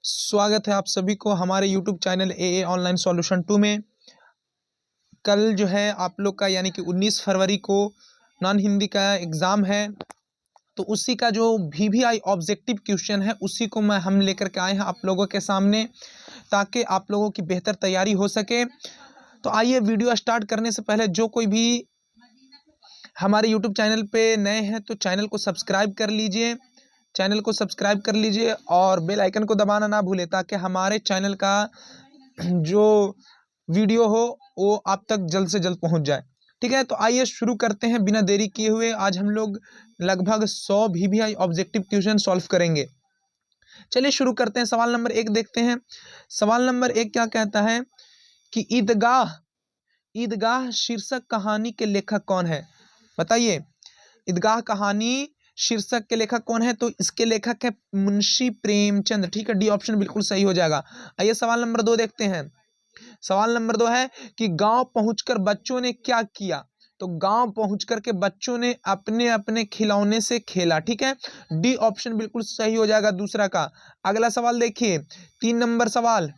स्वागत है आप सभी को हमारे YouTube चैनल ए ऑनलाइन सॉल्यूशन 2 में। कल जो है आप लोग का यानी कि 19 फरवरी को नॉन हिंदी का एग्ज़ाम है, तो उसी का जो VVI ऑब्जेक्टिव क्वेश्चन है उसी को हम लेकर के आए हैं आप लोगों के सामने, ताकि आप लोगों की बेहतर तैयारी हो सके। तो आइए वीडियो स्टार्ट करने से पहले जो कोई भी हमारे YouTube चैनल पे नए हैं तो चैनल को सब्सक्राइब कर लीजिए, और बेल आइकन को दबाना ना भूलें, ताकि हमारे चैनल का जो वीडियो हो वो आप तक जल्द से जल्द पहुंच जाए। ठीक है, तो आइए शुरू करते हैं बिना देरी किए हुए। आज हम लोग लगभग 100 VVI ऑब्जेक्टिव क्वेश्चन सॉल्व करेंगे। चलिए शुरू करते हैं। सवाल नंबर 1 देखते हैं। सवाल नंबर 1 क्या कहता है कि ईदगाह ईदगाह शीर्षक कहानी के लेखक कौन है? बताइए, ईदगाह कहानी शीर्षक के लेखक कौन है? तो इसके लेखक है मुंशी प्रेमचंद। ठीक है, डी ऑप्शन बिल्कुल सही हो जाएगा। आइए सवाल नंबर 2 देखते हैं। सवाल नंबर 2 है कि गांव पहुंचकर बच्चों ने क्या किया? तो गांव पहुंचकर के बच्चों ने अपने अपने खिलौने से खेला। ठीक है, डी ऑप्शन बिल्कुल सही हो जाएगा दूसरा का। अगला सवाल देखिए, 3 नंबर सवाल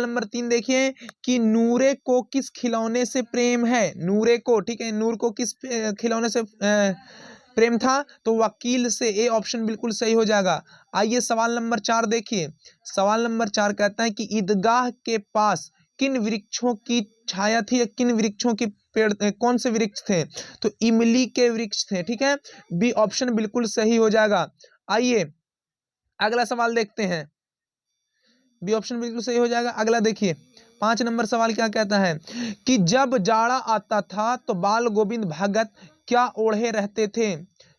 नंबर 3 देखिए कि नूरे को किस खिलौने से प्रेम है? नूरे को, ठीक है, नूर को किस खिलौने से प्रेम था? तो वकील से। ए ऑप्शन बिल्कुल सही हो जाएगा। आइए सवाल नंबर 4 देखिए। सवाल नंबर 4 कहता है कि ईदगाह के पास किन वृक्षों की छाया थी, या किन वृक्षों की पेड़ कौन से वृक्ष थे? तो इमली के वृक्ष थे। ठीक है, बी ऑप्शन बिल्कुल सही हो जाएगा। आइए अगला सवाल देखते हैं। बी ऑप्शन बिल्कुल सही हो जाएगा। अगला देखिए, 5 नंबर सवाल क्या कहता है कि जब जाड़ा आता था तो बाल गोविंद भगत क्या ओढ़े रहते थे?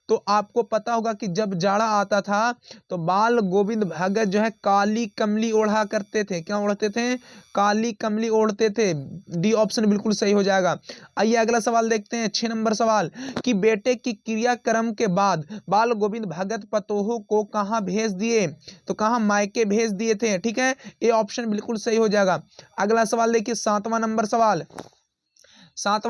तो आपको पता होगा कि जब जाड़ा आता था तो बाल गोविंद भगत जो है काली कमली ओढ़ा करते थे। क्या ओढ़ते थे? काली कमली ओढ़ते थे। डी ऑप्शन बिल्कुल सही हो जाएगा। आइए अगला सवाल देखते हैं। 6 नंबर सवाल कि बेटे की क्रियाक्रम के बाद बाल गोविंद भगत पतोह को कहाँ भेज दिए? तो कहाँ? मायके भेज दिए थे। ठीक है, ये ऑप्शन बिल्कुल सही हो जाएगा। अगला सवाल देखिए, 7वां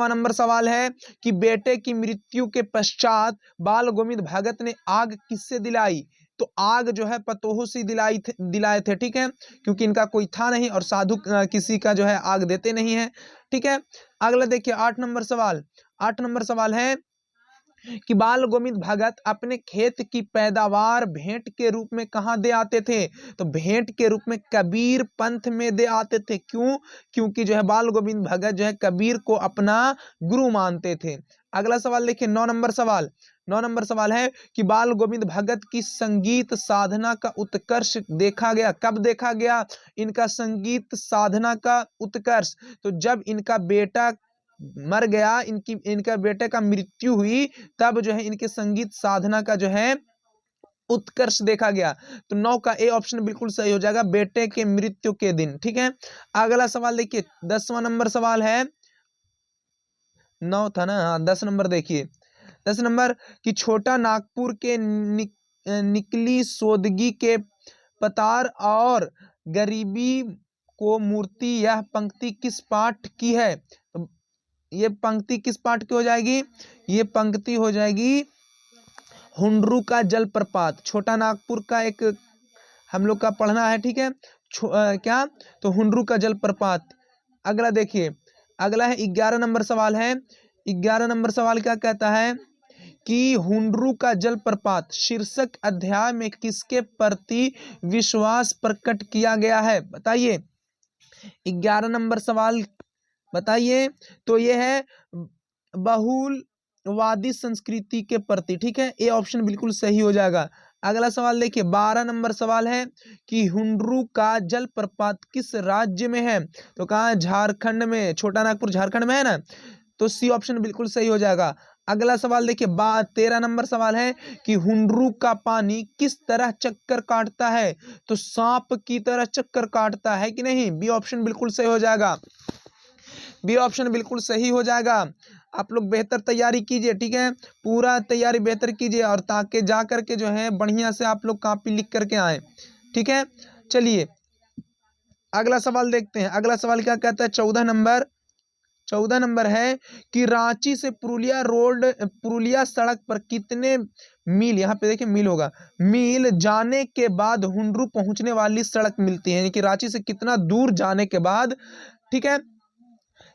नंबर सवाल है कि बेटे की मृत्यु के पश्चात बाल गोविंद भगत ने आग किससे दिलाई? तो आग जो है पतोह से दिलाए थे। ठीक है, क्योंकि इनका कोई था नहीं और साधु किसी का जो है आग देते नहीं है। ठीक है, अगला देखिए 8 नंबर सवाल है कि बाल गोविंद भगत अपने खेत की पैदावार भेंट के रूप में कहाँ दे आते थे? तो भेंट के रूप में कबीर पंथ में दे आते थे। क्यों? क्योंकि जो है बाल गोविंद भगत जो है कबीर को अपना गुरु मानते थे। अगला सवाल देखिए, 9 नंबर सवाल है कि बाल गोविंद भगत की संगीत साधना का उत्कर्ष देखा गया। कब देखा गया इनका संगीत साधना का उत्कर्ष? तो जब इनका बेटा मर गया, इनका बेटे का मृत्यु हुई, तब जो है इनके संगीत साधना का जो है उत्कर्ष देखा गया। तो 9 का ए ऑप्शन बिल्कुल सही हो जाएगा, बेटे के मृत्यु के दिन। ठीक है, अगला सवाल देखिए, 10वां नंबर सवाल है। 9 था ना? हाँ, 10 नंबर देखिए। 10 नंबर कि छोटा नागपुर के निकली सोदगी के पतार और गरीबी को मूर्ति, यह पंक्ति किस पाठ की है? तो ये पंक्ति किस पाठ की हो जाएगी? ये पंक्ति हो जाएगी हुंडरू का जलप्रपात। छोटा नागपुर का एक हम लोग का पढ़ना है। ठीक है, क्या? तो हुंडरू का जलप्रपात। अगला देखिए, अगला है 11 नंबर सवाल है। 11 नंबर सवाल क्या कहता है कि हुंडरू का जलप्रपात शीर्षक अध्याय में किसके प्रति विश्वास प्रकट किया गया है? बताइए, 11 नंबर सवाल बताइए। तो ये है बहुलवादी संस्कृति के प्रति। ठीक है, ये ऑप्शन बिल्कुल सही हो जाएगा। अगला सवाल देखिए, 12 नंबर सवाल है कि हुंडरू का जलप्रपात किस राज्य में है? तो कहाँ? झारखंड में। छोटा नागपुर झारखंड में है ना, तो सी ऑप्शन बिल्कुल सही हो जाएगा। अगला सवाल देखिए, 13 नंबर सवाल है कि हुंडरू का पानी किस तरह चक्कर काटता है? तो सांप की तरह चक्कर काटता है कि नहीं? बी ऑप्शन बिल्कुल सही हो जाएगा। बी ऑप्शन बिल्कुल सही हो जाएगा। आप लोग बेहतर तैयारी कीजिए। ठीक है, पूरा तैयारी बेहतर कीजिए, और ताकि जा करके जो है बढ़िया से आप लोग कॉपी लिख करके आए। ठीक है, चलिए अगला सवाल देखते हैं। अगला सवाल क्या कहता है? 14 14 नंबर है कि रांची से पुरुलिया सड़क पर कितने मील, यहाँ पे देखिए मील होगा, मील जाने के बाद हुंडरू पहुंचने वाली सड़क मिलती है, यानी कि रांची से कितना दूर जाने के बाद, ठीक है,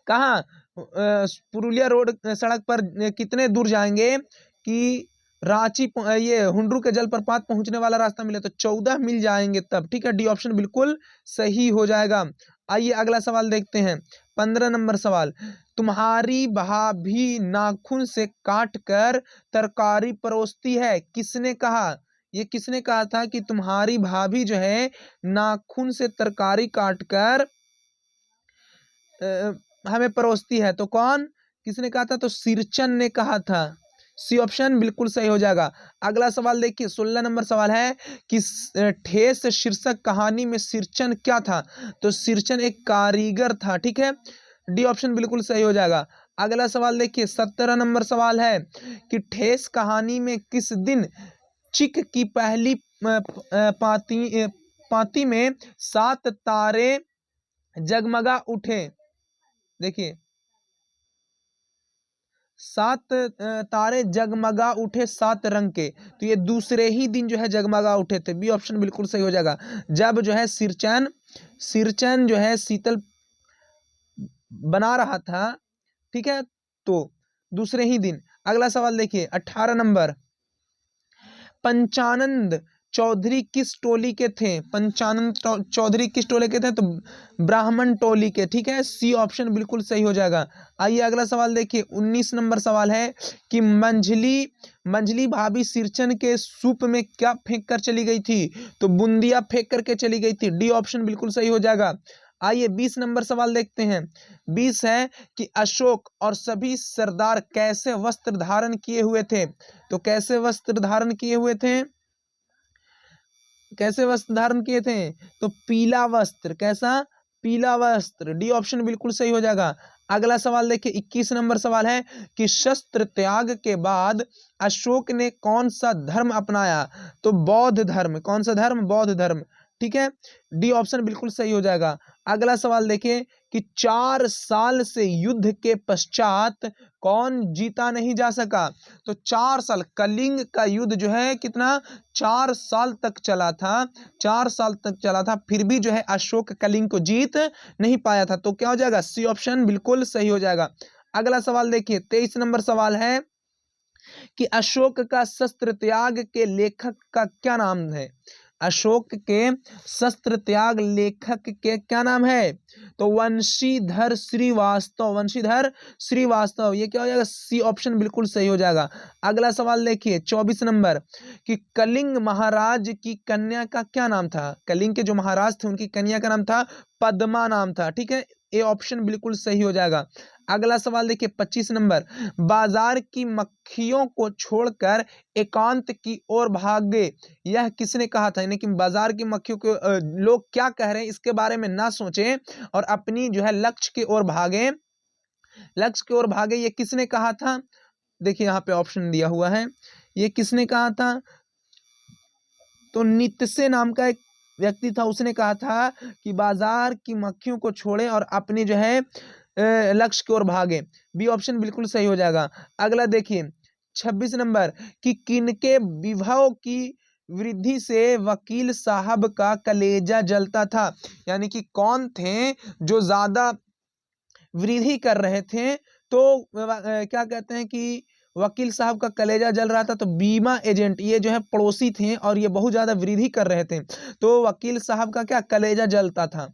कहाँ पुरुलिया रोड सड़क पर कितने दूर जाएंगे कि ये हुंडरू के जलप्रपात पहुंचने वाला रास्ता मिले, तो 14 मील जाएंगे तब, ठीक है। डी ऑप्शन बिल्कुल सही हो जाएगा। आइए अगला सवाल देखते हैं, 15 नंबर सवाल, तुम्हारी भाभी नाखून से काट कर तरकारी परोसती है, किसने कहा? ये किसने कहा था कि तुम्हारी भाभी जो है नाखून से तरकारी काट कर हमें परोसती है, तो कौन, किसने कहा था? तो सिरचन ने कहा था। सी ऑप्शन बिल्कुल सही हो जाएगा। अगला सवाल देखिए, 16 नंबर सवाल है कि ठेस शीर्षक कहानी में सिरचन क्या था? तो सिरचन एक कारीगर था, ठीक है। डी ऑप्शन बिल्कुल सही हो जाएगा। अगला सवाल देखिए, 17 नंबर सवाल है कि ठेस कहानी में किस दिन चिक की पहली पाती में 7 तारे जगमगा उठे? देखिए 7 तारे जगमगा उठे 7 रंग के, तो ये दूसरे ही दिन जो है जगमगा उठे थे। बी ऑप्शन बिल्कुल सही हो जाएगा। जब जो है सिरचन जो है शीतल बना रहा था, ठीक है, तो दूसरे ही दिन। अगला सवाल देखिए, 18 नंबर, पंचानंद चौधरी किस टोली के थे? पंचानंद चौधरी किस टोली के थे? तो ब्राह्मण टोली के, ठीक है। सी ऑप्शन बिल्कुल सही हो जाएगा। आइए अगला सवाल देखिए, 19 नंबर सवाल है कि मंझली भाभी सिरचन के सूप में क्या फेंक कर चली गई थी? तो बूंदिया फेंक करके चली गई थी। डी ऑप्शन बिल्कुल सही हो जाएगा। आइए 20 नंबर सवाल देखते हैं। 20 है कि अशोक और सभी सरदार कैसे वस्त्र धारण किए हुए थे? तो कैसे वस्त्र धारण किए हुए थे? कैसे वस्त्र धारण किए थे? तो पीला वस्त्र। कैसा? पीला वस्त्र। डी ऑप्शन बिल्कुल सही हो जाएगा। अगला सवाल देखिए, 21 नंबर सवाल है कि शस्त्र त्याग के बाद अशोक ने कौन सा धर्म अपनाया? तो बौद्ध धर्म। कौन सा धर्म? बौद्ध धर्म, ठीक है। डी ऑप्शन बिल्कुल सही हो जाएगा। अगला सवाल देखिए कि 4 साल से युद्ध के पश्चात कौन जीता नहीं जा सका? तो 4 साल, कलिंग का युद्ध जो है कितना, 4 साल तक चला था। 4 साल तक चला था, फिर भी जो है अशोक कलिंग को जीत नहीं पाया था। तो क्या हो जाएगा? सी ऑप्शन बिल्कुल सही हो जाएगा। अगला सवाल देखिए, 23 नंबर सवाल है कि अशोक का शस्त्र त्याग के लेखक का क्या नाम है? अशोक के शस्त्र त्याग लेखक के क्या नाम है? तो वंशीधर श्रीवास्तव। वंशीधर श्रीवास्तव, ये क्या हो जाएगा? सी ऑप्शन बिल्कुल सही हो जाएगा। अगला सवाल देखिए, 24 नंबर कि कलिंग महाराज की कन्या का क्या नाम था? कलिंग के जो महाराज थे उनकी कन्या का नाम था पद्मा नाम था, ठीक है। ए ऑप्शन बिल्कुल सही हो जाएगा। अगला सवाल देखिए, 25 नंबर, बाजार की मक्खियों को छोड़कर एकांत की ओर भागे, यह किसने कहा था? यानी कि बाजार की मक्खियों को लोग क्या कह रहे हैं इसके बारे में ना सोचें और अपनी जो है लक्ष्य की ओर भागे, लक्ष्य की ओर भागे, ये किसने कहा था? देखिए यहाँ पे ऑप्शन दिया हुआ है, ये किसने कहा था? तो नित्से नाम का एक व्यक्ति था, उसने कहा था कि बाजार की मक्खियों को छोड़े और अपनी जो है लक्ष्य की ओर भागे। बी ऑप्शन बिल्कुल सही हो जाएगा। अगला देखिए, 26 नंबर कि किनके विभव की वृद्धि से वकील साहब का कलेजा जलता था? यानी कि कौन थे जो ज्यादा वृद्धि कर रहे थे, तो क्या कहते हैं कि वकील साहब का कलेजा जल रहा था? तो बीमा एजेंट, ये जो है पड़ोसी थे और ये बहुत ज्यादा वृद्धि कर रहे थे, तो वकील साहब का क्या कलेजा जलता था।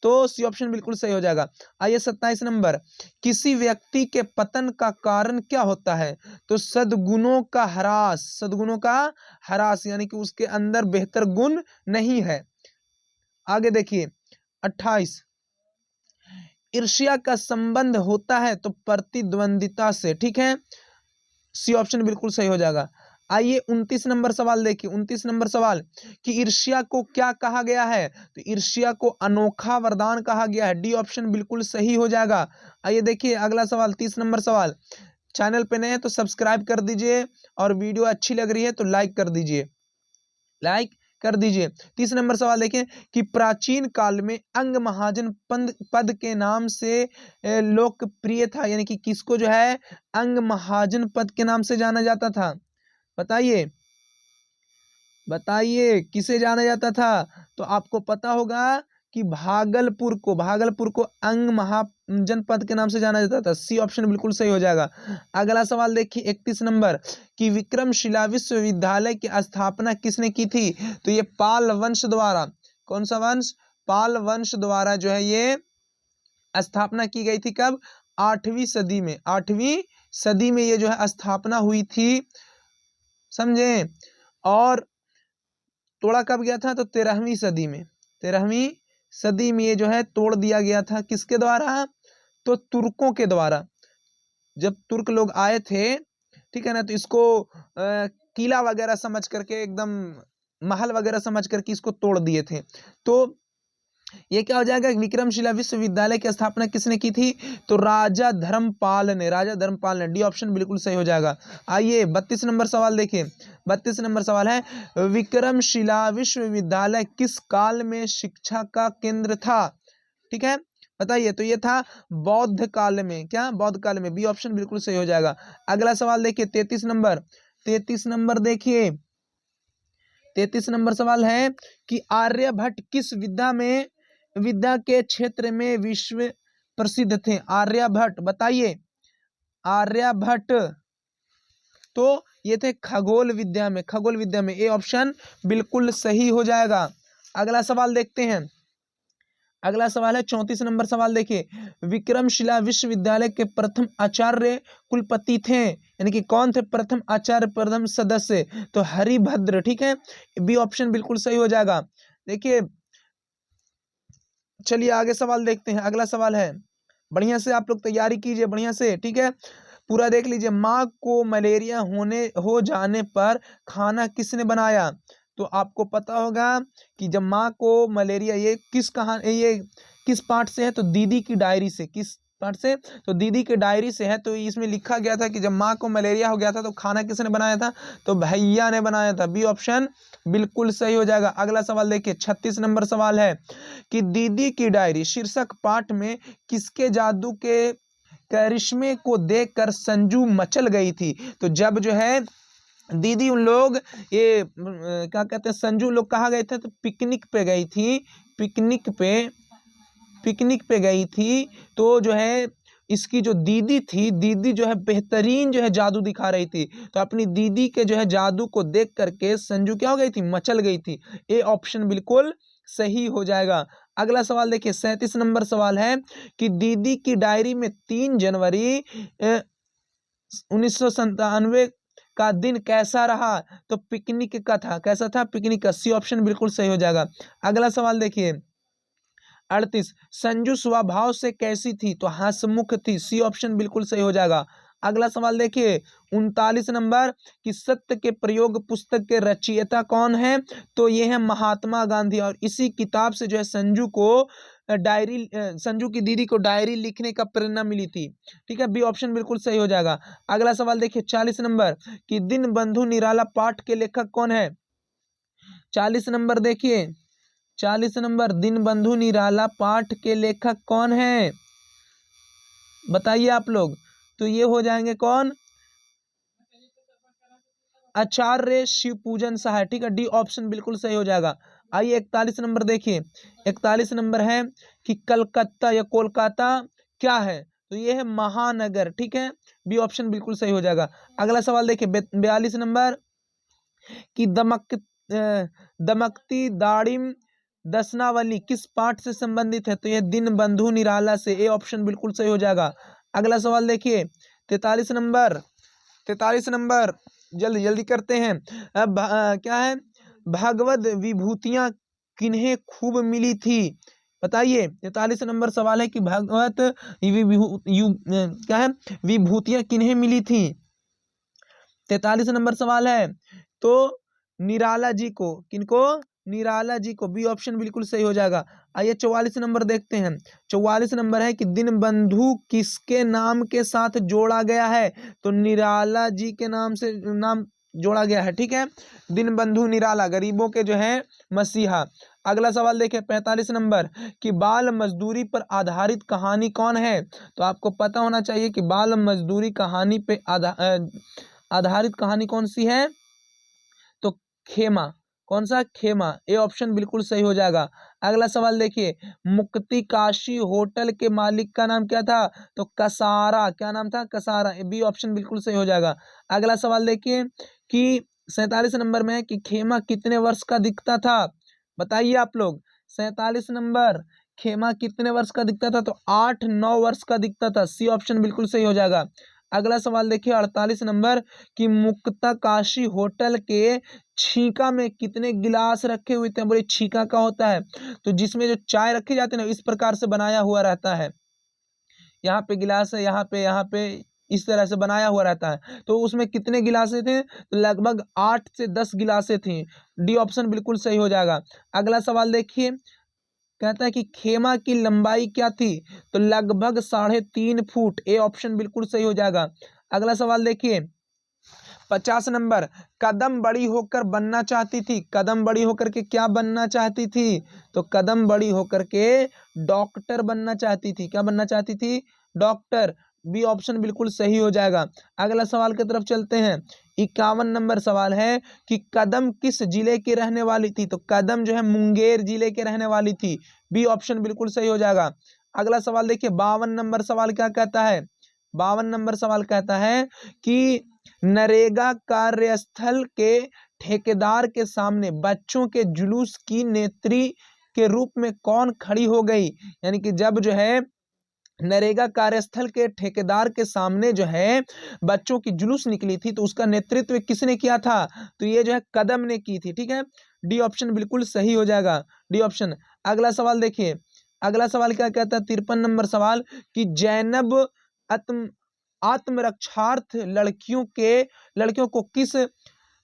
तो सी ऑप्शन बिल्कुल सही हो जाएगा। आइए 27 नंबर, किसी व्यक्ति के पतन का कारण क्या होता है? तो सद्गुणों का ह्रास। सद्गुणों का ह्रास यानी कि उसके अंदर बेहतर गुण नहीं है। आगे देखिए 28, ईर्ष्या का संबंध होता है तो प्रतिद्वंदिता से, ठीक है। सी ऑप्शन बिल्कुल सही हो जाएगा। आइए 29 नंबर सवाल देखिए, 29 नंबर सवाल कि ईर्ष्या को क्या कहा गया है? तो ईर्ष्या को अनोखा वरदान कहा गया है। डी ऑप्शन बिल्कुल सही हो जाएगा। आइए देखिए अगला सवाल, 30 नंबर सवाल, चैनल पे नए हैं तो सब्सक्राइब कर दीजिए और वीडियो अच्छी लग रही है तो लाइक कर दीजिए। लाइक कर दीजिए। 30 नंबर सवाल देखें कि प्राचीन काल में अंग महाजन पद के नाम से लोकप्रिय था, यानी कि किसको जो है अंग महाजन पद के नाम से जाना जाता था? बताइए बताइए किसे जाना जाता था? तो आपको पता होगा कि भागलपुर को अंग महाजनपद के नाम से जाना जाता था। सी ऑप्शन बिल्कुल सही हो जाएगा। अगला सवाल देखिए 31 नंबर कि विक्रमशिला विश्वविद्यालय की स्थापना किसने की थी? तो ये पाल वंश द्वारा, कौन सा वंश? पाल वंश द्वारा जो है ये स्थापना की गई थी। कब? 8वीं सदी में। 8वीं सदी में ये जो है स्थापना हुई थी, समझे। और तोड़ा कब गया था? तो 13वीं सदी में। 13वीं सदी में ये जो है तोड़ दिया गया था। किसके द्वारा? तो तुर्कों के द्वारा। जब तुर्क लोग आए थे, ठीक है ना, तो इसको किला वगैरह समझ करके, एकदम महल वगैरह समझ करके इसको तोड़ दिए थे। तो ये क्या हो जाएगा? विक्रमशिला विश्वविद्यालय की स्थापना किसने की थी? तो राजा धर्मपाल ने। डी ऑप्शन बिल्कुल सही हो जाएगा। आइए 32 नंबर सवाल देखिए। 32 नंबर सवाल है विक्रमशिला विश्वविद्यालय किस काल में शिक्षा का केंद्र था? ठीक है, बताइए। तो ये था बौद्ध काल में। क्या? बौद्ध काल में। बी ऑप्शन बिल्कुल सही हो जाएगा। अगला सवाल देखिए 33 नंबर। 33 नंबर देखिए, 33 नंबर सवाल है कि आर्यभट्ट किस विद्या के क्षेत्र में विश्व प्रसिद्ध थे? आर्यभट्ट, बताइए। आर्यभट्ट तो ये थे खगोल विद्या में। ए ऑप्शन बिल्कुल सही हो जाएगा। अगला सवाल देखते हैं। अगला सवाल है 34 नंबर सवाल देखिए। विक्रमशिला विश्वविद्यालय के प्रथम आचार्य कुलपति थे, यानी कि कौन थे प्रथम आचार्य, प्रथम सदस्य? तो हरिभद्र। ठीक है, बी ऑप्शन बिल्कुल सही हो जाएगा। देखिए, चलिए आगे सवाल देखते हैं। अगला सवाल है, बढ़िया से आप लोग तैयारी कीजिए, बढ़िया से, ठीक है, पूरा देख लीजिए। माँ को मलेरिया हो जाने पर खाना किसने बनाया? तो आपको पता होगा कि जब माँ को मलेरिया, ये किस पार्ट से है? तो दीदी की डायरी से। किस पार्ट से? तो दीदी की डायरी से है। तो इसमें लिखा गया था कि जब माँ को मलेरिया हो गया था तो खाना किसने बनाया था? तो भैया ने बनाया था। बी ऑप्शन बिल्कुल सही हो जाएगा। अगला सवाल देखिए 36 नंबर सवाल है कि दीदी की डायरी शीर्षक पाठ में किसके जादू के करिश्मे को देखकर संजू मचल गई थी? तो जब जो है दीदी उन लोग ये क्या कहते हैं, संजू लोग कहाँ गए थे? तो पिकनिक पे गई थी। पिकनिक पे गई थी। तो जो है इसकी जो दीदी थी, दीदी जो है बेहतरीन जो है जादू दिखा रही थी। तो अपनी दीदी के जो है जादू को देख करके संजू क्या हो गई थी? मचल गई थी। ए ऑप्शन बिल्कुल सही हो जाएगा। अगला सवाल देखिए 37 नंबर सवाल है कि दीदी की डायरी में 3 जनवरी 1997 का दिन कैसा रहा? तो पिकनिक का था। कैसा था? पिकनिक का। सी ऑप्शन बिल्कुल सही हो जाएगा। अगला सवाल देखिए 38, संजू स्वभाव से कैसी थी? तो हंसमुख थी। सी ऑप्शन बिल्कुल सही हो जाएगा। अगला सवाल देखिए 39 नंबर कि सत्य के प्रयोग पुस्तक के रचयिता कौन है? तो ये है महात्मा गांधी। और इसी किताब से जो है संजू की दीदी को डायरी लिखने का प्रेरणा मिली थी। ठीक है, बी ऑप्शन बिल्कुल सही हो जाएगा। अगला सवाल देखिए 40 नंबर कि दिन बंधु निराला पाठ के लेखक कौन है? 40 नंबर देखिए, 40 नंबर दिन बंधु निराला पाठ के लेखक कौन है? बताइए आप लोग। तो ये हो जाएंगे कौन? आचार्य शिवपूजन सहाय। ठीक है, डी ऑप्शन बिल्कुल सही हो जाएगा। आइए 41 नंबर देखिए। 41 नंबर है कि कलकत्ता या कोलकाता क्या है? तो ये है महानगर। ठीक है, बी ऑप्शन बिल्कुल सही हो जाएगा। अगला सवाल देखिए 42 नंबर कि दमकती दाड़िम दसनावली किस पाठ से संबंधित है? तो यह दिन बंधु निराला से। ए ऑप्शन बिल्कुल सही हो जाएगा। अगला सवाल देखिए 43 नंबर। 43 नंबर जल्दी जल्दी करते हैं। अब क्या है? भागवत विभूतियां किन्हें खूब मिली थी? बताइए। 43 नंबर सवाल है कि भागवत क्या है विभूतियां किन्हें मिली थी? 43 नंबर सवाल है तो निराला जी को। किनको? निराला जी को। बी ऑप्शन बिल्कुल सही हो जाएगा। आइए 44 नंबर देखते हैं। 44 नंबर है कि दिन बंधु किसके नाम के साथ जोड़ा गया है? तो निराला जी के नाम से, नाम जोड़ा गया है, ठीक है। दीनबंधु निराला, गरीबों के जो है मसीहा। अगला सवाल देखिए 45 नंबर कि बाल मजदूरी पर आधारित कहानी कौन है। तो आपको पता होना चाहिए कि बाल मजदूरी कहानी पे आधारित कहानी कौन सी है, तो खेमा। कौन सा, खेमा। ए ऑप्शन बिल्कुल सही हो जाएगा। अगला सवाल देखिए, मुक्ति काशी होटल के मालिक का नाम क्या था, तो कसारा। क्या नाम था, कसारा। बी ऑप्शन बिल्कुल सही हो जाएगा। अगला सवाल देखिए कि 47 नंबर में है कि खेमा कितने वर्ष का दिखता था, बताइए आप लोग। 47 नंबर, खेमा कितने वर्ष का दिखता था, तो 8-9 वर्ष का दिखता था। सी ऑप्शन बिल्कुल सही हो जाएगा। अगला सवाल देखिए 48 नंबर कि मुक्ता काशी होटल के छीका में कितने गिलास रखे हुए थे। बोले छीका का होता है, तो जिसमें जो चाय रखी जाती है ना, इस प्रकार से बनाया हुआ रहता है। यहाँ पे गिलास है, यहाँ पे इस तरह से बनाया हुआ रहता है। तो उसमें कितने गिलासें थे, तो लगभग 8 से 10 गिलासें थी। डी ऑप्शन बिल्कुल सही हो जाएगा। अगला सवाल देखिए, कहता है कि खेमा की लंबाई क्या थी, तो लगभग 3.5 फुट। ए ऑप्शन बिल्कुल सही हो जाएगा। अगला सवाल देखिए 50 नंबर, कदम बड़ी होकर बनना चाहती थी। कदम बड़ी होकर के क्या बनना चाहती थी, तो कदम बड़ी होकर के डॉक्टर बनना चाहती थी। क्या बनना चाहती थी, डॉक्टर। बी ऑप्शन बिल्कुल सही हो जाएगा। अगला सवाल की तरफ चलते हैं। 51 नंबर सवाल है कि कदम किस जिले की रहने वाली थी, तो कदम जो है मुंगेर जिले के रहने वाली थी। बी ऑप्शन बिल्कुल सही हो जाएगा। अगला सवाल देखिए 52 नंबर सवाल क्या कहता है, 52 नंबर सवाल कहता है कि नरेगा कार्यस्थल के ठेकेदार के सामने बच्चों के जुलूस की नेत्री के रूप में कौन खड़ी हो गई। यानी कि जब जो है नरेगा कार्यस्थल के ठेकेदार के सामने जो है बच्चों की जुलूस निकली थी, तो उसका नेतृत्व किसने किया था, तो ये जो है कदम ने की थी, ठीक है। डी ऑप्शन बिल्कुल सही हो जाएगा, डी ऑप्शन। अगला सवाल देखिए, अगला सवाल क्या कहता है 53 नंबर सवाल कि जैनब आत्मरक्षार्थ लड़कियों को किस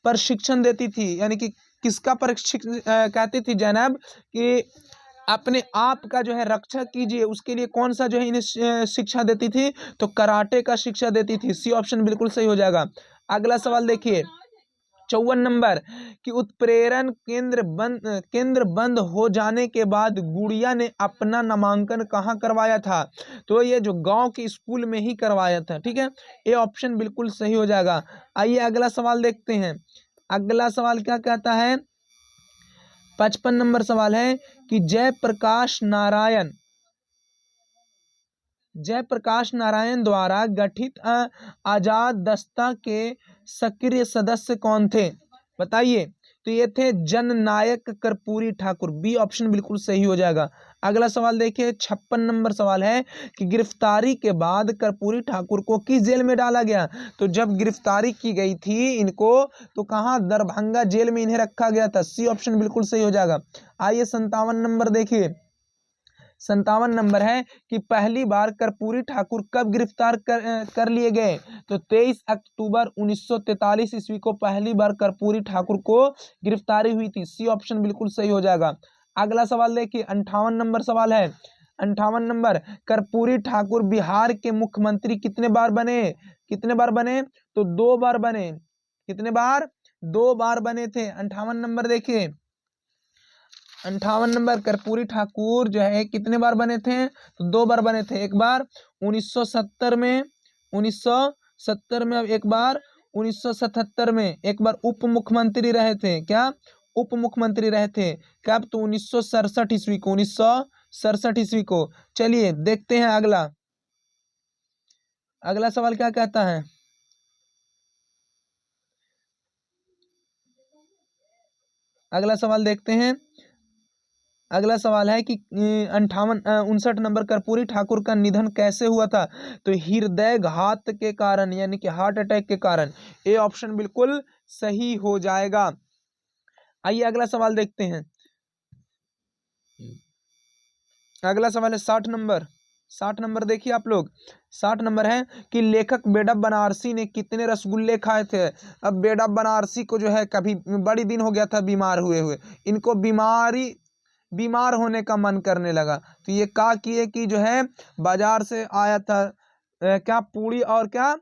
प्रशिक्षण देती थी, यानी कि किसका प्रशिक्षण कहती थी जैनब कि अपने आप का जो है रक्षा कीजिए, उसके लिए कौन सा जो है इन्हें शिक्षा देती थी, तो कराटे का शिक्षा देती थी। सी ऑप्शन बिल्कुल सही हो जाएगा। अगला सवाल देखिए 54 नंबर कि उत्प्रेरण केंद्र बंद हो जाने के बाद गुड़िया ने अपना नामांकन कहाँ करवाया था, तो ये जो गांव के स्कूल में ही करवाया था, ठीक है। ये ऑप्शन बिल्कुल सही हो जाएगा। आइए अगला सवाल देखते हैं। अगला सवाल क्या कहता है, 55 नंबर सवाल है कि जयप्रकाश नारायण द्वारा गठित आजाद दस्ता के सक्रिय सदस्य कौन थे, बताइए। तो ये थे जननायक कर्पूरी ठाकुर। बी ऑप्शन बिल्कुल सही हो जाएगा। अगला सवाल देखिए 56 नंबर सवाल है कि गिरफ्तारी के बाद कर्पूरी ठाकुर को किस जेल में डाला गया, तो जब गिरफ्तारी की गई थी इनको, तो कहाँ, दरभंगा जेल में इन्हें रखा गया था। सी ऑप्शन बिल्कुल सही हो जाएगा। आइए 57 नंबर देखिए, 57 नंबर है कि पहली बार कर्पूरी ठाकुर कब गिरफ्तार कर लिए गए, तो 23 अक्टूबर 1943 ईस्वी को पहली बार कर्पूरी ठाकुर को गिरफ्तारी हुई थी। सी ऑप्शन बिल्कुल सही हो जाएगा। अगला सवाल देखिए 58 नंबर सवाल है। 58 नंबर, कर्पूरी ठाकुर बिहार के मुख्यमंत्री कितने बार बने, तो 2 बार बने। कितने बार, 2 बार बने थे। 58 नंबर देखिए, 58 नंबर कर्पूरी ठाकुर जो है कितने बार बने थे, तो 2 बार बने थे। एक बार 1970 में, 1970 में, अब एक बार 1977 में। एक बार उप मुख्यमंत्री रहे थे, क्या, उप मुख्यमंत्री रहे थे कब, तो 1967 ईस्वी को, 1967 ईस्वी को। चलिए देखते हैं अगला सवाल क्या कहता है। अगला सवाल देखते हैं। अगला सवाल है कि 59 नंबर कर्पूरी ठाकुर का निधन कैसे हुआ था, तो हृदयघात के कारण, यानी कि हार्ट अटैक के कारण। ए ऑप्शन बिल्कुल सही हो जाएगा। आइए अगला सवाल देखते हैं। अगला सवाल है 60 नंबर देखिए आप लोग। 60 नंबर है कि लेखक बेडब बनारसी ने कितने रसगुल्ले खाए थे। अब बेडब बनारसी को जो है कभी बड़ी दिन हो गया था बीमार हुए, इनको बीमार होने का मन करने लगा, तो ये क्या किए कि जो है बाजार से आया था क्या, पूड़ी और क्या,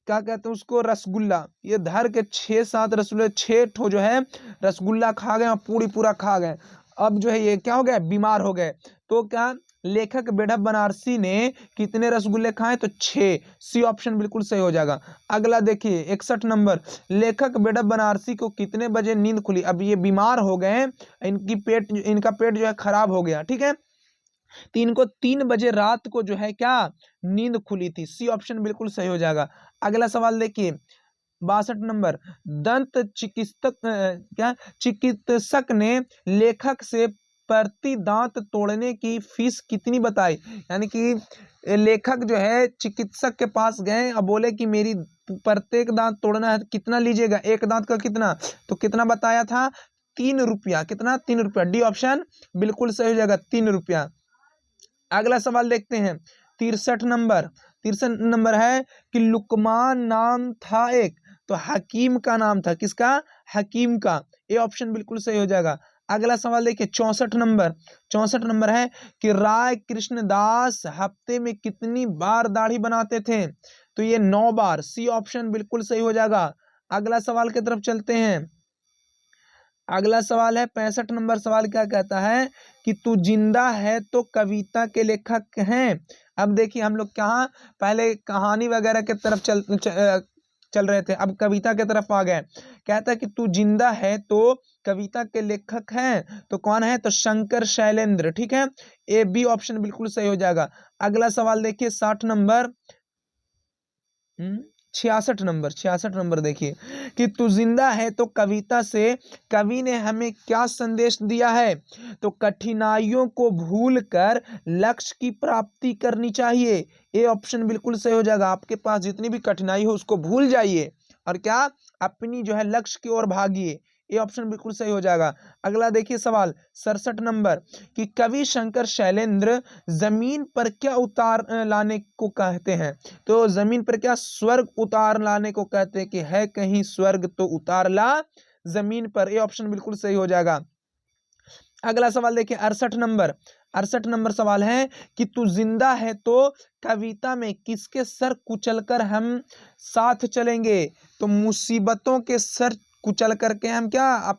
क्या कहते हैं उसको, रसगुल्ला। ये धर के 6-7 रसगुल्ले, 6 ठो जो है रसगुल्ला खा गए और पूरा खा गए। अब जो है ये क्या हो गया, बीमार हो गए। तो क्या लेखक बेढप बनारसी ने कितने रसगुल्ले खाए, तो 6। सी ऑप्शन बिल्कुल सही हो जाएगा। अगला देखिए 61 नंबर, लेखक बेढप बनारसी को कितने बजे नींद खुली। अब ये बीमार हो गए, इनका पेट जो है खराब हो गया, ठीक है, तो इनको 3 बजे रात को जो है क्या नींद खुली थी। सी ऑप्शन बिल्कुल सही हो जाएगा। अगला सवाल देखिए 62 नंबर, दंत चिकित्सक ने लेखक से प्रति दांत तोड़ने की फीस कितनी बताई। यानी कि लेखक जो है चिकित्सक के पास गए और बोले कि मेरी प्रत्येक दांत तोड़ना है, कितना लीजिएगा, एक दांत का कितना, तो कितना बताया था, 3 रुपया। कितना, 3 रुपया। डी ऑप्शन बिल्कुल सही हो जाएगा, 3 रुपया। अगला सवाल देखते हैं 63 नंबर है कि लुकमान नाम था एक, तो हकीम का नाम था, किसका, हकीम का। ये ऑप्शन बिल्कुल सही हो जाएगा। अगला सवाल देखिए 64 नंबर है कि राय कृष्णदास हफ्ते में कितनी बार दाढ़ी बनाते थे, तो ये 9 बार। सी ऑप्शन बिल्कुल सही हो जाएगा। अगला सवाल की तरफ चलते हैं। अगला सवाल है 65 नंबर सवाल, क्या कहता है कि तू जिंदा है तो कविता के लेखक हैं। अब देखिए हम लोग कहाँ पहले कहानी वगैरह के तरफ चल रहे थे, अब कविता के तरफ आ गए। कहता है कि तू जिंदा है तो कविता के लेखक हैं, तो कौन है, तो शंकर शैलेंद्र, ठीक है। ए बी ऑप्शन बिल्कुल सही हो जाएगा। अगला सवाल देखिए 60 नंबर 66 नंबर देखिए कि तू जिंदा है तो कविता से कवि ने हमें क्या संदेश दिया है, तो कठिनाइयों को भूलकर लक्ष्य की प्राप्ति करनी चाहिए। ये ऑप्शन बिल्कुल सही हो जाएगा। आपके पास जितनी भी कठिनाई हो उसको भूल जाइए और क्या अपनी जो है लक्ष्य की ओर भागिए। ये ऑप्शन बिल्कुल सही हो जाएगा। अगला देखिए सवाल 67 नंबर कि कवि शंकर शैलेंद्र जमीन पर क्या उतार लाने को कहते हैं, तो जमीन पर क्या स्वर्ग उतार लाने को कहते हैं कि है कहीं स्वर्ग तो उतार ला जमीन पर। ये ऑप्शन बिल्कुल सही हो जाएगा। अगला सवाल देखिए 68 नंबर सवाल है कि तू जिंदा है तो कविता में किसके सर कुचलकर हम साथ चलेंगे, तो मुसीबतों के सर कुचल करके हम क्या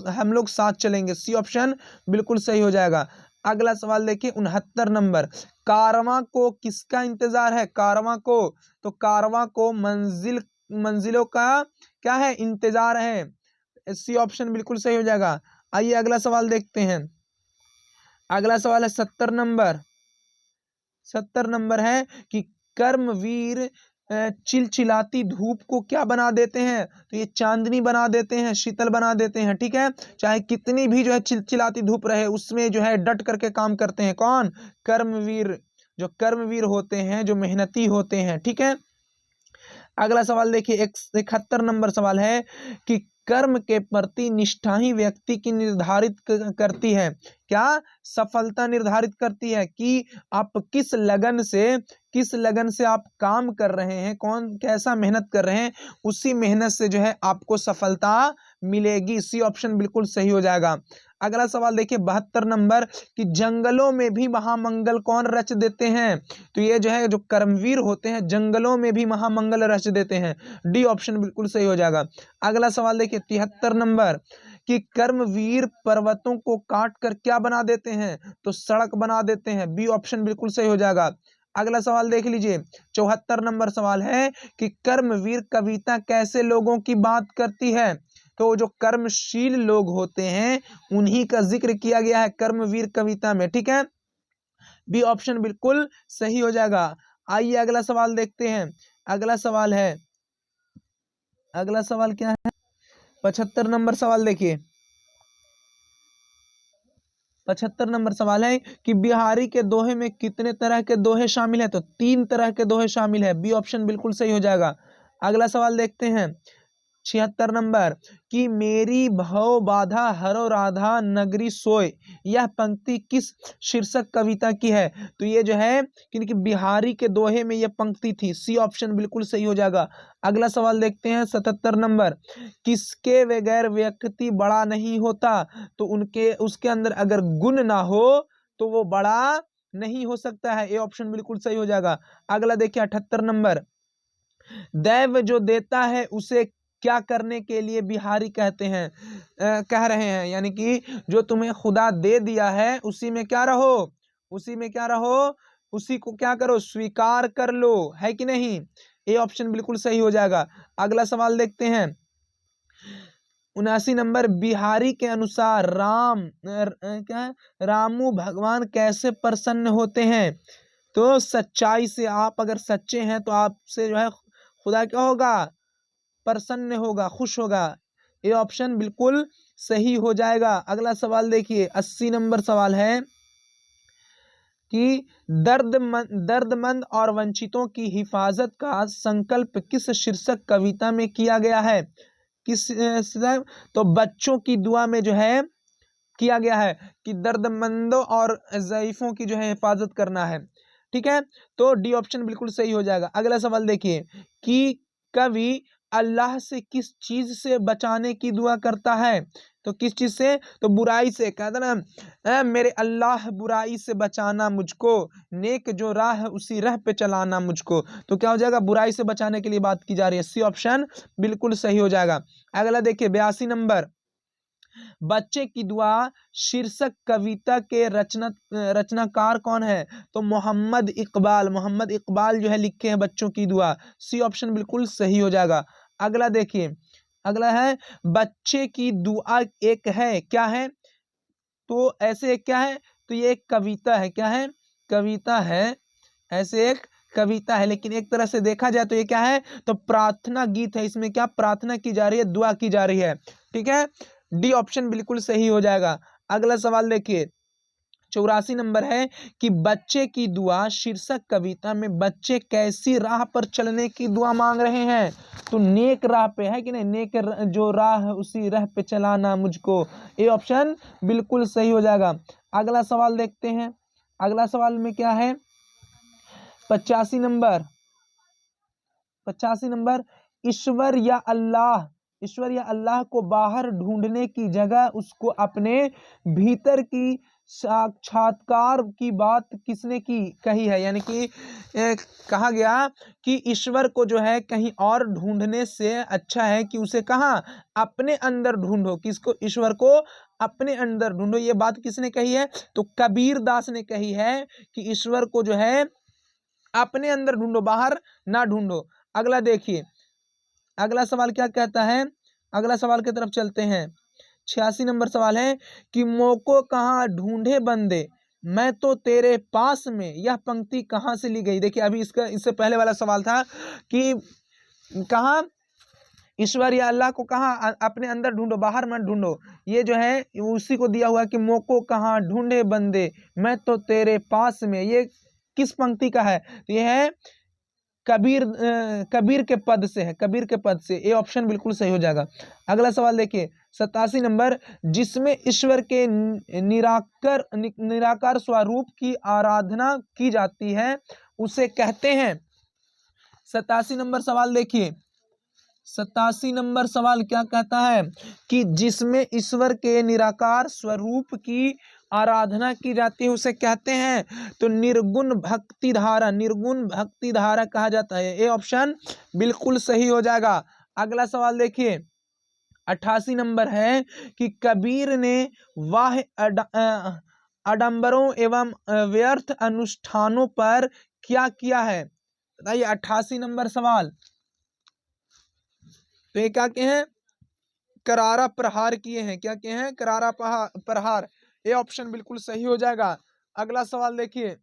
हम लोग साथ चलेंगे। सी ऑप्शन बिल्कुल सही हो जाएगा। अगला सवाल देखिए 69 नंबर, कारवां को किसका इंतजार है, कारवां को, तो कारवां को मंजिलों का क्या है, इंतजार है। सी ऑप्शन बिल्कुल सही हो जाएगा। आइए अगला सवाल देखते हैं। अगला सवाल है 70 नंबर है कि कर्मवीर चिलचिलाती धूप को क्या बना देते हैं, तो ये चांदनी बना देते हैं, शीतल बना देते हैं, ठीक है। चाहे कितनी भी जो है चिलचिलाती धूप रहे उसमें जो है डट करके काम करते हैं, कौन, कर्मवीर। जो कर्मवीर होते हैं, जो मेहनती होते हैं, ठीक है। अगला सवाल देखिए 71 नंबर सवाल है कि कर्म के प्रति निष्ठा ही व्यक्ति की निर्धारित करती है, क्या सफलता निर्धारित करती है कि आप किस लगन से आप काम कर रहे हैं, कौन कैसा मेहनत कर रहे हैं, उसी मेहनत से जो है आपको सफलता मिलेगी। सी ऑप्शन बिल्कुल सही हो जाएगा। अगला सवाल देखिए 72 नंबर कि जंगलों में भी महामंगल कौन रच देते हैं, तो ये जो है जो कर्मवीर होते हैं जंगलों में भी महामंगल रच देते हैं। डी ऑप्शन बिल्कुल सही हो जाएगा। अगला सवाल देखिए 73 नंबर कि कर्मवीर पर्वतों को काट कर क्या बना देते हैं, तो सड़क बना देते हैं। बी ऑप्शन बिल्कुल सही हो जाएगा। अगला सवाल देख लीजिए 74 नंबर सवाल है कि कर्मवीर कविता कैसे लोगों की बात करती है, तो जो कर्मशील लोग होते हैं उन्हीं का जिक्र किया गया है कर्मवीर कविता में, ठीक है। बी ऑप्शन बिल्कुल सही हो जाएगा। आइए अगला सवाल देखते हैं। अगला सवाल क्या है 75 नंबर सवाल देखिए। 75 नंबर सवाल है कि बिहारी के दोहे में कितने तरह के दोहे शामिल है, तो 3 तरह के दोहे शामिल है। बी ऑप्शन बिल्कुल सही हो जाएगा। अगला सवाल देखते हैं 76 नंबर कि मेरी भव बाधा हरो राधा नगरी सोय, यह पंक्ति किस शीर्षक कविता की है, तो ये जो है क्योंकि बिहारी के दोहे में यह पंक्ति थी। सी ऑप्शन बिल्कुल सही हो जाएगा। अगला सवाल देखते हैं 77 नंबर, किसके बगैर व्यक्ति बड़ा नहीं होता, तो उसके अंदर अगर गुण ना हो तो वो बड़ा नहीं हो सकता है। ये ऑप्शन बिल्कुल सही हो जाएगा। अगला देखिए 78 नंबर दैव जो देता है उसे क्या करने के लिए बिहारी कहते हैं, कह रहे हैं, यानी कि जो तुम्हें खुदा दे दिया है उसी में क्या रहो, उसी में क्या रहो, उसी को क्या करो, स्वीकार कर लो, है कि नहीं। ये ऑप्शन बिल्कुल सही हो जाएगा। अगला सवाल देखते हैं 79 नंबर, बिहारी के अनुसार क्या है, रामू भगवान कैसे प्रसन्न होते हैं। तो सच्चाई से, आप अगर सच्चे हैं तो आपसे जो है खुदा क्या होगा, प्रसन्न होगा, खुश होगा। ये ऑप्शन बिल्कुल सही हो जाएगा। अगला सवाल देखिए 80 नंबर सवाल है कि दर्दमंद और वंचितों की हिफाजत का संकल्प किस शीर्षक कविता में किया गया है, किस तो बच्चों की दुआ में जो है किया गया है कि दर्दमंदों और ज़ईफों की जो है हिफाजत करना है। ठीक है, तो डी ऑप्शन बिल्कुल सही हो जाएगा। अगला सवाल देखिए कि कवि अल्लाह से किस चीज से बचाने की दुआ करता है। तो किस चीज से, तो बुराई से। कहता ना मेरे अल्लाह बुराई से बचाना मुझको, नेक जो राह है उसी राह पे चलाना मुझको। तो क्या हो जाएगा, बुराई से बचाने के लिए बात की जा रही है। सी ऑप्शन बिल्कुल सही हो जाएगा। अगला देखिए 82 नंबर, बच्चे की दुआ शीर्षक कविता के रचनाकार कौन है। तो मोहम्मद इकबाल जो है लिखे हैं बच्चों की दुआ। सी ऑप्शन बिल्कुल सही हो जाएगा। अगला देखिए, अगला है बच्चे की दुआ एक है, क्या है, तो ऐसे एक क्या है, तो ये एक कविता है, क्या है, कविता है, ऐसे एक कविता है, लेकिन एक तरह से देखा जाए तो ये क्या है, तो प्रार्थना गीत है। इसमें क्या प्रार्थना की जा रही है, दुआ की जा रही है। ठीक है, डी ऑप्शन बिल्कुल सही हो जाएगा। अगला सवाल देखिए 84 नंबर है कि बच्चे की दुआ शीर्षक कविता में बच्चे कैसी राह पर चलने की दुआ मांग रहे हैं। तो नेक राह पे, है कि नहीं, जो राह है उसी राह पे चलाना मुझको। ये ऑप्शन बिल्कुल सही हो जाएगा। अगला सवाल देखते हैं। अगला सवाल में क्या है 85 नंबर, 85 नंबर, ईश्वर या अल्लाह को बाहर ढूंढने की जगह उसको अपने भीतर की साक्षात्कार की बात किसने की कही है। यानी कि कहा गया कि ईश्वर को जो है कहीं और ढूंढने से अच्छा है कि उसे कहाँ, अपने अंदर ढूंढो। किसको, ईश्वर को अपने अंदर ढूंढो। ये बात किसने कही है, तो कबीर दास ने कही है कि ईश्वर को जो है अपने अंदर ढूंढो, बाहर ना ढूंढो। अगला देखिए, अगला सवाल क्या कहता है, अगला सवाल की तरफ चलते हैं। 86 नंबर सवाल है कि मोको कहाँ ढूंढे बंदे, मैं तो तेरे पास में, यह पंक्ति कहाँ से ली गई। देखिए अभी इससे पहले वाला सवाल था कि कहाँ, ईश्वर या अल्लाह को कहाँ अपने अंदर ढूंढो, बाहर मत ढूंढो। ये जो है उसी को दिया हुआ कि मोको कहाँ ढूंढे बंदे, मैं तो तेरे पास में। ये किस पंक्ति का है, तो ये है कबीर के पद से है, कबीर के पद से। ये ऑप्शन बिल्कुल सही हो जाएगा। अगला सवाल देखिए 87 नंबर, जिसमें ईश्वर के निराकार स्वरूप की आराधना की जाती है उसे कहते हैं। 87 नंबर सवाल देखिए, 87 नंबर सवाल क्या कहता है कि जिसमें ईश्वर के निराकार स्वरूप की आराधना की जाती है उसे कहते हैं। तो निर्गुण भक्ति धारा, निर्गुण भक्ति धारा कहा जाता है। ये ऑप्शन बिल्कुल सही हो जाएगा। अगला सवाल देखिए 88 नंबर है कि कबीर ने वाह आडंबरों एवं व्यर्थ अनुष्ठानों पर क्या किया है। बताइए 88 नंबर सवाल, तो ये क्या के हैं, करारा प्रहार किए हैं। क्या किए हैं, करारा प्रहार। ये ऑप्शन बिल्कुल सही हो जाएगा। अगला सवाल देखिए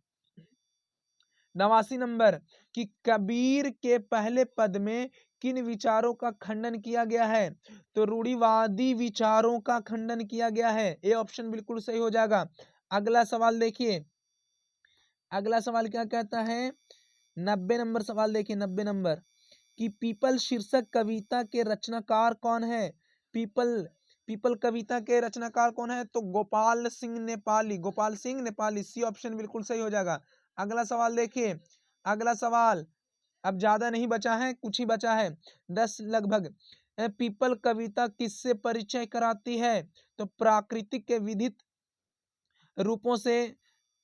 89 नंबर कि कबीर के पहले पद में किन विचारों का खंडन किया गया है। तो रूढ़िवादी विचारों का खंडन किया गया है। ये ऑप्शन बिल्कुल सही हो जाएगा। अगला सवाल देखिए, अगला सवाल क्या कहता है 90 नंबर सवाल देखिए, 90 नंबर कि पीपल शीर्षक कविता के रचनाकार कौन है। पीपल कविता के रचनाकार कौन है, तो गोपाल सिंह नेपाली, गोपाल सिंह नेपाली। सी ऑप्शन बिल्कुल सही हो जाएगा। अगला सवाल देखिए, अगला सवाल अब ज्यादा नहीं बचा है, कुछ ही बचा है 10 लगभग। पीपल कविता किससे परिचय कराती है, तो प्राकृतिक के विधित रूपों से,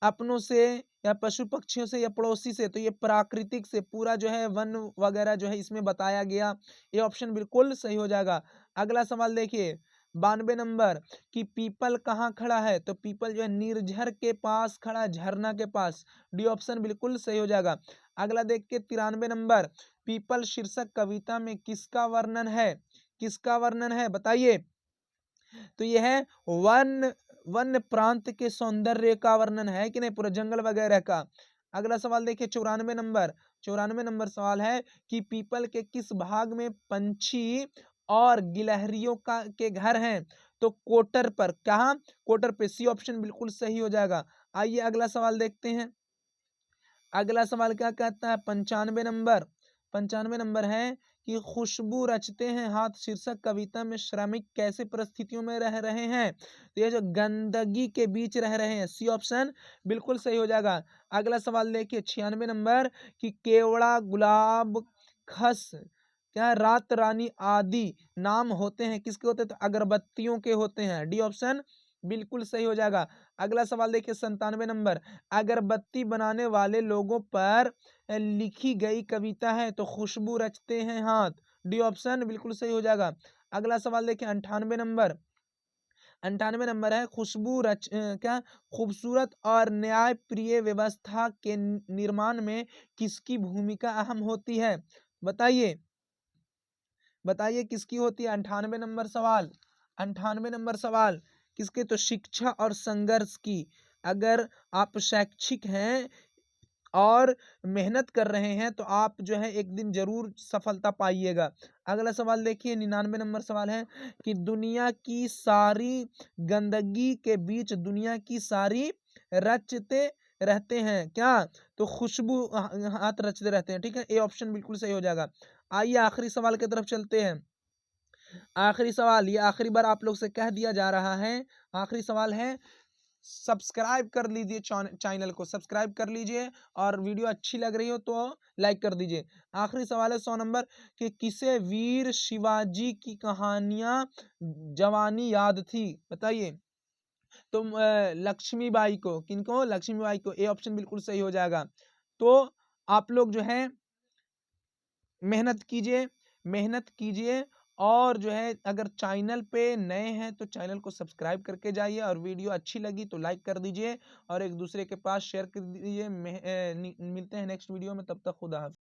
अपनों से या पशु पक्षियों से या पड़ोसी से, तो ये प्राकृतिक से, पूरा जो है वन वगैरह जो है इसमें बताया गया। ये ऑप्शन बिल्कुल सही हो जाएगा। अगला सवाल देखिए 92 नंबर कि पीपल कहाँ खड़ा है, तो पीपल जो है निर्झर के पास खड़ा, झरना के पास। डी ऑप्शन बिल्कुल सही हो जाएगा। अगला देख के 93 नंबर पीपल शीर्षक कविता में किसका वर्णन है, किसका वर्णन है बताइए। तो यह है वन प्रांत के सौंदर्य का वर्णन है कि नहीं, पूरा जंगल वगैरह का। अगला सवाल देखिए 94 नंबर सवाल है कि पीपल के किस भाग में पंछी और गिलहरियों का के घर हैं, तो कोटर पर। कहा, कोटर पे। सी ऑप्शन बिल्कुल सही हो जाएगा। आइए अगला सवाल देखते हैं। अगला सवाल क्या कहता है 95 नंबर है कि खुशबू रचते हैं हाथ शीर्षक कविता में श्रमिक कैसे परिस्थितियों में रह रहे हैं, तो ये जो गंदगी के बीच रह रहे हैं। सी ऑप्शन बिल्कुल सही हो जाएगा। अगला सवाल देखिए 96 नंबर कि केवड़ा, गुलाब, खस, क्या रात रानी आदि नाम होते हैं, किसके होते हैं, तो अगरबत्तियों के होते हैं। डी ऑप्शन बिल्कुल सही हो जाएगा। अगला सवाल देखिए 97 नंबर अगरबत्ती बनाने वाले लोगों पर लिखी गई कविता है, तो खुशबू रचते हैं हाथ। डी ऑप्शन बिल्कुल सही हो जाएगा। अगला सवाल देखिए 98 नंबर है क्या खूबसूरत और न्याय प्रिय व्यवस्था के निर्माण में किसकी भूमिका अहम होती है, बताइए, बताइए किसकी होती है। 98 नंबर सवाल किसके, तो शिक्षा और संघर्ष की। अगर आप शैक्षिक हैं और मेहनत कर रहे हैं तो आप जो है एक दिन जरूर सफलता पाइएगा। अगला सवाल देखिए 99 नंबर सवाल है कि दुनिया की सारी गंदगी के बीच दुनिया की सारी रचते रहते हैं क्या, तो खुशबू हाथ रचते रहते हैं। ठीक है, ए ऑप्शन बिल्कुल सही हो जाएगा। आइए आखिरी सवाल की तरफ चलते हैं। आखिरी सवाल, ये आखिरी बार आप लोग से कह दिया जा रहा है। आखिरी सवाल है, सब्सक्राइब कर लीजिए, चैनल को सब्सक्राइब कर लीजिए और वीडियो अच्छी लग रही हो तो लाइक कर दीजिए। आखिरी सवाल है 100 नंबर कि किसे वीर शिवाजी की कहानियां जवानी याद थी, बताइए। तो लक्ष्मीबाई को, किनको, लक्ष्मीबाई को। ए ऑप्शन बिल्कुल सही हो जाएगा। तो आप लोग जो है मेहनत कीजिए, मेहनत कीजिए और जो है अगर चैनल पे नए हैं तो चैनल को सब्सक्राइब करके जाइए और वीडियो अच्छी लगी तो लाइक कर दीजिए और एक दूसरे के पास शेयर कर दीजिए। मिलते हैं नेक्स्ट वीडियो में, तब तक खुदा हाफिज़।